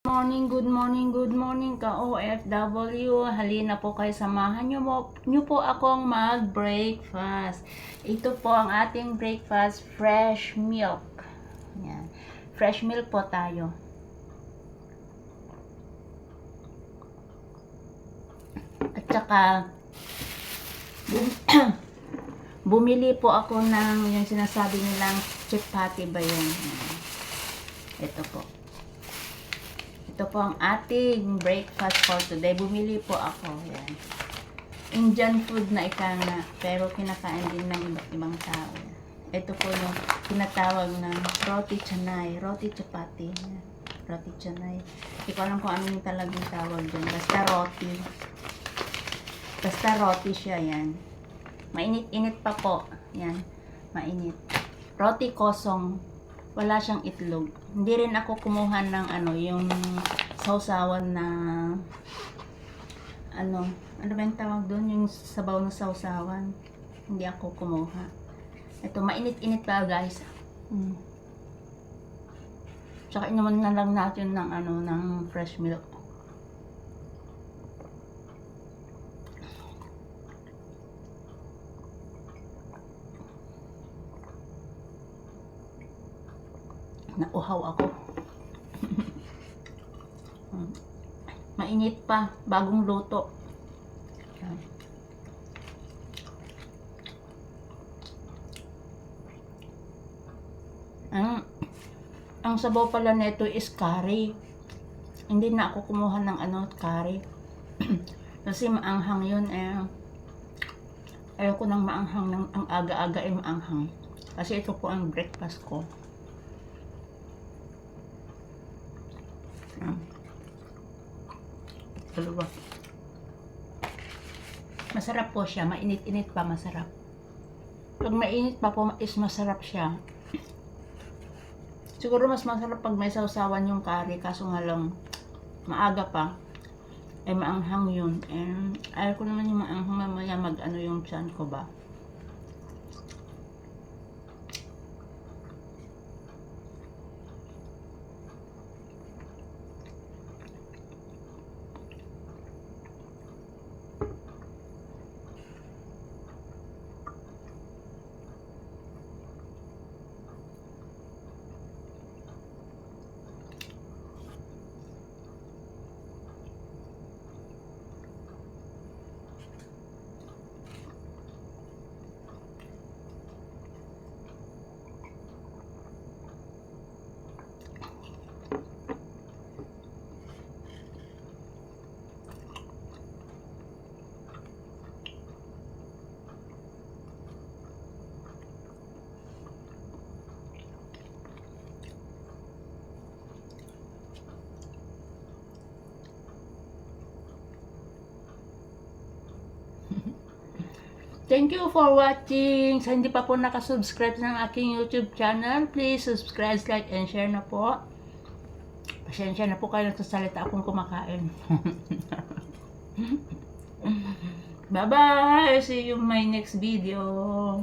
Good morning ka OFW. Halina po kayo, samahan nyo po akong mag-breakfast. Ito po ang ating breakfast, fresh milk. Yan. Fresh milk po tayo. At saka, bumili po ako ng yung sinasabi nilang chapati ba yun? Ito po. Ito po ang ating breakfast for today. Bumili po ako. Yan. Indian food na ika nga, pero kinakain din ng iba't ibang tao. Ito po yung tinatawag na roti canai, roti chapati. Yan. Roti canai. Hindi ko alam kung ano yung talagang tawag dyan. Basta roti. Basta roti siya, yan. Mainit-init pa po. Yan. Mainit. Roti kosong. Wala siyang itlog. Hindi rin ako kumuha ng yung sausawan na ano ba yung tawag doon? Yung sabaw na sausawan. Hindi ako kumuha. Ito, mainit-init pa guys. Tsaka inuman na lang natin ng ng fresh milk. Nauhaw ako. Mainit pa, bagong luto. Ang sabaw pala nito is curry. Hindi na ako kumuha ng curry. Kasi maanghang yun ayoko nang maanghang ang aga-aga maanghang. Kasi ito po ang breakfast ko. Dalawa. Masarap po siya, mainit-init pa, masarap. Pag mainit pa po is masarap siya. Siguro mas masarap pag may sausawan yung curry, kaso nga lang maaga pa maanghang yun. Ayaw ko naman yung maanghang, mamaya yung tiyan ko ba. Thank you for watching. Sa hindi pa po nakasubscribe ng aking YouTube channel, please subscribe, like, and share na po. Pasensya na po kayo, nagsasalita akong kumakain. Bye-bye! See you in my next video.